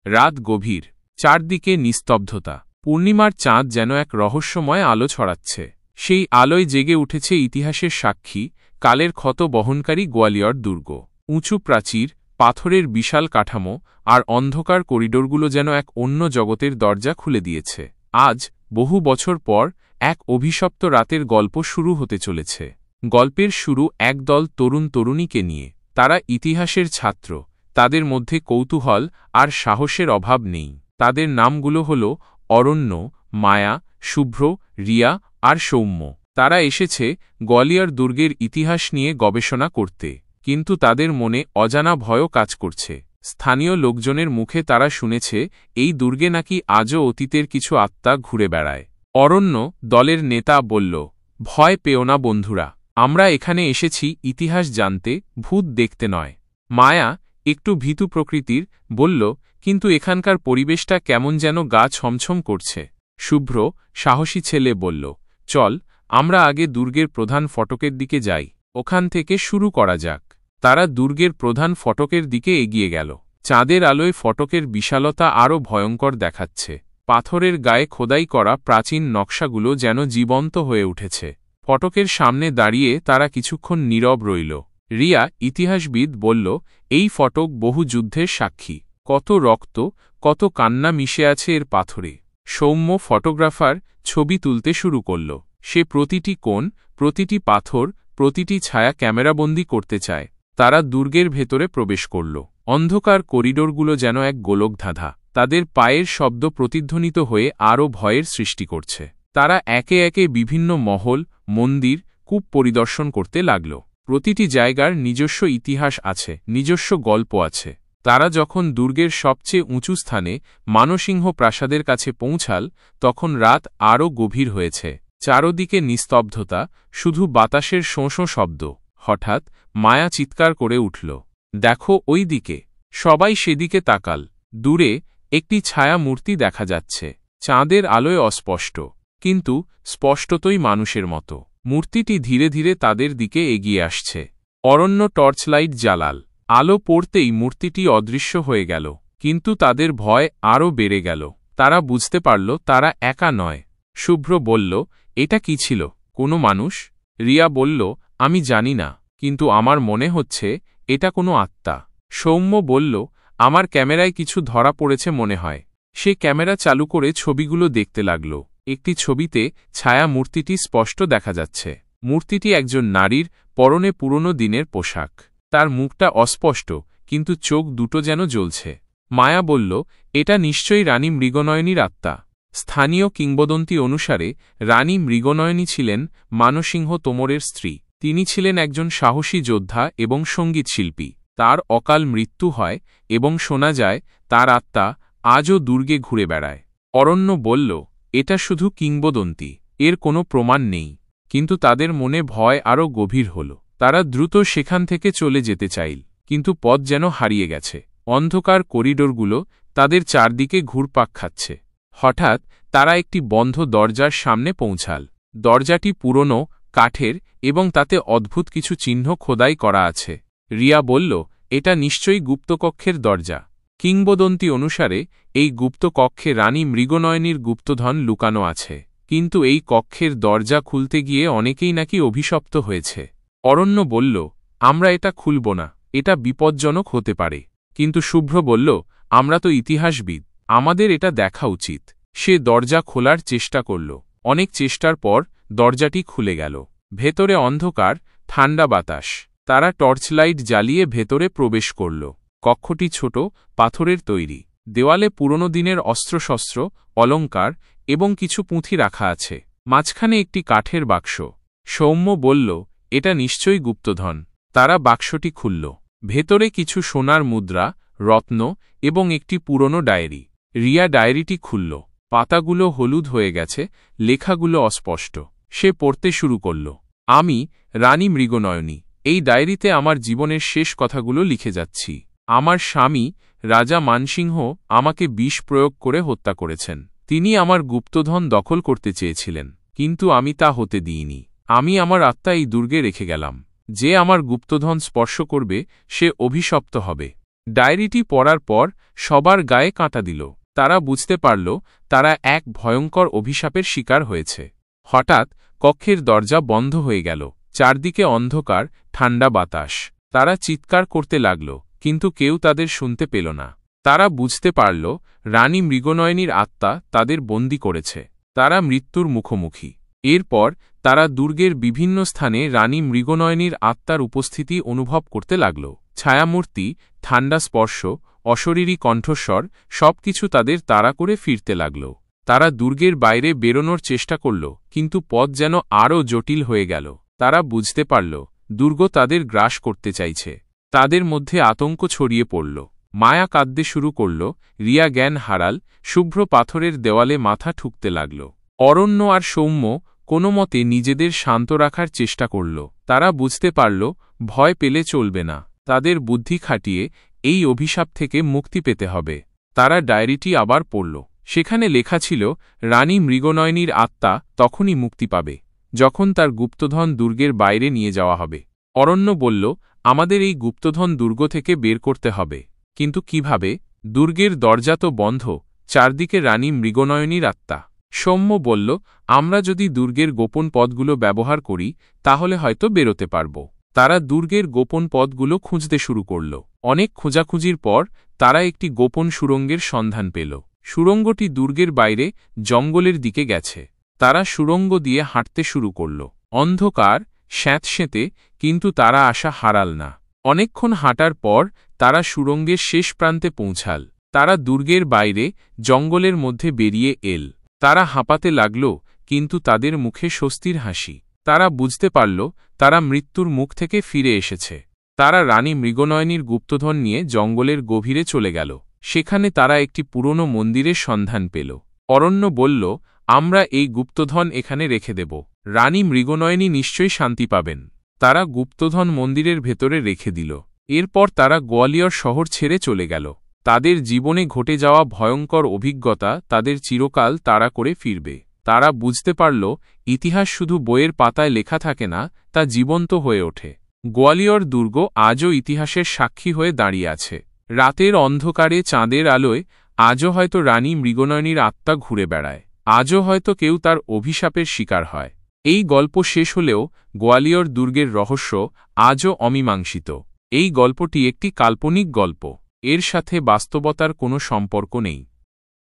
রাত গভীর, চারদিকে নিস্তব্ধতা। পূর্ণিমার চাঁদ যেন এক রহস্যময় আলো ছড়াচ্ছে। সেই আলোয় জেগে উঠেছে ইতিহাসের সাক্ষী, কালের ক্ষত বহনকারী গোয়ালিয়র দুর্গ। উঁচু প্রাচীর, পাথরের বিশাল কাঠামো আর অন্ধকার করিডোরগুলো যেন এক অন্য জগতের দরজা খুলে দিয়েছে। আজ, বহু বছর পর, এক অভিশপ্ত রাতের গল্প শুরু হতে চলেছে। গল্পের শুরু একদল তরুণ তরুণীকে নিয়ে। তারা ইতিহাসের ছাত্র, তাদের মধ্যে কৌতূহল আর সাহসের অভাব নেই। তাদের নামগুলো হল অরণ্য, মায়া, শুভ্র, রিয়া আর সৌম্য। তারা এসেছে গোয়ালিয়র দুর্গের ইতিহাস নিয়ে গবেষণা করতে, কিন্তু তাদের মনে অজানা ভয়ও কাজ করছে। স্থানীয় লোকজনের মুখে তারা শুনেছে এই দুর্গে নাকি আজও অতীতের কিছু আত্মা ঘুরে বেড়ায়। অরণ্য, দলের নেতা, বলল, ভয় পেও না বন্ধুরা, আমরা এখানে এসেছি ইতিহাস জানতে, ভূত দেখতে নয়। মায়া, একটু ভীতু প্রকৃতির, বলল, কিন্তু এখানকার পরিবেশটা কেমন যেন গা ছমছম করছে। শুভ্র, সাহসী ছেলে, বলল, চল, আমরা আগে দুর্গের প্রধান ফটকের দিকে যাই, ওখান থেকে শুরু করা যাক। তারা দুর্গের প্রধান ফটকের দিকে এগিয়ে গেল। চাঁদের আলোয় ফটকের বিশালতা আরও ভয়ঙ্কর দেখাচ্ছে। পাথরের গায়ে খোদাই করা প্রাচীন নকশাগুলো যেন জীবন্ত হয়ে উঠেছে। ফটকের সামনে দাঁড়িয়ে তারা কিছুক্ষণ নীরব রইল। রিয়া, ইতিহাসবিদ, বলল, এই ফটক বহু যুদ্ধের সাক্ষী। কত রক্ত, কত কান্না মিশে আছে এর পাথরে। সৌম্য, ফটোগ্রাফার, ছবি তুলতে শুরু করল। সে প্রতিটি কোণ, প্রতিটি পাথর, প্রতিটি ছায়া ক্যামেরাবন্দি করতে চায়। তারা দুর্গের ভেতরে প্রবেশ করল। অন্ধকার করিডোরগুলো যেন এক গোলকধাঁধা। তাদের পায়ের শব্দ প্রতিধ্বনিত হয়ে আরও ভয়ের সৃষ্টি করছে। তারা একে একে বিভিন্ন মহল, মন্দির, কূপ পরিদর্শন করতে লাগল। প্রতিটি জায়গার নিজস্ব ইতিহাস আছে, নিজস্ব গল্প আছে। তারা যখন দুর্গের সবচেয়ে উঁচু স্থানে মানসিংহ প্রাসাদের কাছে পৌঁছাল, তখন রাত আরও গভীর হয়েছে। চারদিকে নিস্তব্ধতা, শুধু বাতাসের শোঁ শোঁ শব্দ। হঠাৎ মায়া চিৎকার করে উঠল, দেখো ওই দিকে। সবাই সেদিকে তাকাল। দূরে একটি ছায়া মূর্তি দেখা যাচ্ছে। চাঁদের আলোয় অস্পষ্ট, কিন্তু স্পষ্টতই মানুষের মতো। মূর্তিটি ধীরে ধীরে তাদের দিকে এগিয়ে আসছে। অরণ্য টর্চলাইট জ্বালাল। আলো পড়তেই মূর্তিটি অদৃশ্য হয়ে গেল, কিন্তু তাদের ভয় আরও বেড়ে গেল। তারা বুঝতে পারল তারা একা নয়। শুভ্র বলল, এটা কি ছিল, কোনো মানুষ? রিয়া বলল, আমি জানি না, কিন্তু আমার মনে হচ্ছে এটা কোনো আত্মা। সৌম্য বলল, আমার ক্যামেরায় কিছু ধরা পড়েছে মনে হয়। সে ক্যামেরা চালু করে ছবিগুলো দেখতে লাগল। একটি ছবিতে ছায়া মূর্তিটি স্পষ্ট দেখা যাচ্ছে। মূর্তিটি একজন নারীর, পরনে পুরনো দিনের পোশাক। তার মুখটা অস্পষ্ট, কিন্তু চোখ দুটো যেন জ্বলছে। মায়া বলল, এটা নিশ্চয়ই রানী মৃগনয়নীর আত্মা। স্থানীয় কিংবদন্তি অনুসারে রানী মৃগনয়নী ছিলেন মানসিংহ তোমরের স্ত্রী। তিনি ছিলেন একজন সাহসী যোদ্ধা এবং সঙ্গীতশিল্পী। তার অকাল মৃত্যু হয় এবং শোনা যায় তার আত্মা আজও দুর্গে ঘুরে বেড়ায়। অরণ্য বলল, এটা শুধু কিংবদন্তি, এর কোনো প্রমাণ নেই। কিন্তু তাদের মনে ভয় আরও গভীর হল। তারা দ্রুত সেখান থেকে চলে যেতে চাইল, কিন্তু পথ যেন হারিয়ে গেছে। অন্ধকার করিডোরগুলো তাদের চারদিকে ঘুরপাক খাচ্ছে। হঠাৎ তারা একটি বন্ধ দরজার সামনে পৌঁছাল। দরজাটি পুরনো, কাঠের এবং তাতে অদ্ভুত কিছু চিহ্ন খোদাই করা আছে। রিয়া বলল, এটা নিশ্চয়ই গুপ্তকক্ষের দরজা। কিংবদন্তি অনুসারে এই গুপ্তকক্ষে রানী মৃগনয়নীর গুপ্তধন লুকানো আছে। কিন্তু এই কক্ষের দরজা খুলতে গিয়ে অনেকেই নাকি অভিশপ্ত হয়েছে। অরণ্য বলল, আমরা এটা খুলব না, এটা বিপজ্জনক হতে পারে। কিন্তু শুভ্র বলল, আমরা তো ইতিহাসবিদ, আমাদের এটা দেখা উচিত। সে দরজা খোলার চেষ্টা করল। অনেক চেষ্টার পর দরজাটি খুলে গেল। ভেতরে অন্ধকার, ঠান্ডা বাতাস। তারা টর্চলাইট জ্বালিয়ে ভেতরে প্রবেশ করল। কক্ষটি ছোট, পাথরের তৈরি। দেওয়ালে পুরনো দিনের অস্ত্রশস্ত্র, অলঙ্কার এবং কিছু পুঁথি রাখা আছে। মাঝখানে একটি কাঠের বাক্স। সৌম্য বলল, এটা নিশ্চয়ই গুপ্তধন। তারা বাক্সটি খুলল। ভেতরে কিছু সোনার মুদ্রা, রত্ন এবং একটি পুরনো ডায়েরি। রিয়া ডায়েরিটি খুলল। পাতাগুলো হলুদ হয়ে গেছে, লেখাগুলো অস্পষ্ট। সে পড়তে শুরু করল, আমি রানী মৃগনয়নী এই ডায়েরিতে আমার জীবনের শেষ কথাগুলো লিখে যাচ্ছি। আমার স্বামী রাজা মানসিংহ আমাকে বিষ প্রয়োগ করে হত্যা করেছেন। তিনি আমার গুপ্তধন দখল করতে চেয়েছিলেন, কিন্তু আমি তা হতে দিইনি। আমি আমার আত্মা এই দুর্গে রেখে গেলাম। যে আমার গুপ্তধন স্পর্শ করবে সে অভিশপ্ত হবে। ডায়েরিটি পড়ার পর সবার গায়ে কাঁটা দিল। তারা বুঝতে পারল তারা এক ভয়ঙ্কর অভিশাপের শিকার হয়েছে। হঠাৎ কক্ষের দরজা বন্ধ হয়ে গেল। চারদিকে অন্ধকার, ঠান্ডা বাতাস। তারা চিৎকার করতে লাগল, কিন্তু কেউ তাদের শুনতে পেল না। তারা বুঝতে পারল রানী মৃগনয়নীর আত্মা তাদের বন্দী করেছে। তারা মৃত্যুর মুখোমুখি। এরপর তারা দুর্গের বিভিন্ন স্থানে রানী মৃগনয়নীর আত্মার উপস্থিতি অনুভব করতে লাগল। ছায়ামূর্তি, ঠান্ডা স্পর্শ, অশরীরী কণ্ঠস্বর সবকিছু তাদের তাড়া করে ফিরতে লাগল। তারা দুর্গের বাইরে বেরোনোর চেষ্টা করল, কিন্তু পথ যেন আরও জটিল হয়ে গেল। তারা বুঝতে পারল দুর্গ তাদের গ্রাস করতে চাইছে। তাদের মধ্যে আতঙ্ক ছড়িয়ে পড়ল। মায়া কাঁদতে শুরু করল, রিয়া জ্ঞান হারাল, শুভ্র পাথরের দেওয়ালে মাথা ঠুকতে লাগল। অরণ্য আর সৌম্য কোনো মতে নিজেদের শান্ত রাখার চেষ্টা করল। তারা বুঝতে পারল ভয় পেলে চলবে না। তাদের বুদ্ধি খাটিয়ে এই অভিশাপ থেকে মুক্তি পেতে হবে। তারা ডায়েরিটি আবার পড়ল। সেখানে লেখা ছিল রানী মৃগনয়নীর আত্মা তখনই মুক্তি পাবে যখন তার গুপ্তধন দুর্গের বাইরে নিয়ে যাওয়া হবে। অরণ্য বলল, আমাদের এই গুপ্তধন দুর্গ থেকে বের করতে হবে, কিন্তু কিভাবে? দুর্গের দরজা তো বন্ধ, চারদিকে রানী মৃগনয়নীর আত্মা। সৌম্য বলল, আমরা যদি দুর্গের গোপন পথগুলো ব্যবহার করি তাহলে হয়তো বেরোতে পারব। তারা দুর্গের গোপন পথগুলো খুঁজতে শুরু করল। অনেক খোঁজাখুঁজির পর তারা একটি গোপন সুড়ঙ্গের সন্ধান পেল। সুড়ঙ্গটি দুর্গের বাইরে জঙ্গলের দিকে গেছে। তারা সুড়ঙ্গ দিয়ে হাঁটতে শুরু করল। অন্ধকার, স্যাঁতস্যাঁতে, কিন্তু তারা আশা হারাল না। অনেকক্ষণ হাঁটার পর তারা সুড়ঙ্গের শেষ প্রান্তে পৌঁছাল। তারা দুর্গের বাইরে জঙ্গলের মধ্যে বেরিয়ে এল। তারা হাঁপাতে লাগল, কিন্তু তাদের মুখে স্বস্তির হাসি। তারা বুঝতে পারল তারা মৃত্যুর মুখ থেকে ফিরে এসেছে। তারা রানী মৃগনয়নীর গুপ্তধন নিয়ে জঙ্গলের গভীরে চলে গেল। সেখানে তারা একটি পুরনো মন্দিরের সন্ধান পেল। অরণ্য বলল, আমরা এই গুপ্তধন এখানে রেখে দেব। রানী মৃগনয়নী নিশ্চয়ই শান্তি পাবেন। তারা গুপ্তধন মন্দিরের ভেতরে রেখে দিল। এরপর তারা গোয়ালিয়র শহর ছেড়ে চলে গেল। তাদের জীবনে ঘটে যাওয়া ভয়ঙ্কর অভিজ্ঞতা তাদের চিরকাল তাড়া করে ফিরবে। তারা বুঝতে পারল ইতিহাস শুধু বইয়ের পাতায় লেখা থাকে না, তা জীবন্ত হয়ে ওঠে। গোয়ালিয়র দুর্গ আজও ইতিহাসের সাক্ষী হয়ে দাঁড়িয়ে আছে। রাতের অন্ধকারে চাঁদের আলোয় আজও হয়তো রানী মৃগনয়নীর আত্মা ঘুরে বেড়ায়। আজও হয়তো কেউ তার অভিশাপের শিকার হয়। এই গল্প শেষ হলেও গোয়ালিয়র দুর্গের রহস্য আজও অমীমাংসিত। এই গল্পটি একটি কাল্পনিক গল্প। এর সাথে বাস্তবতার কোনো সম্পর্ক নেই।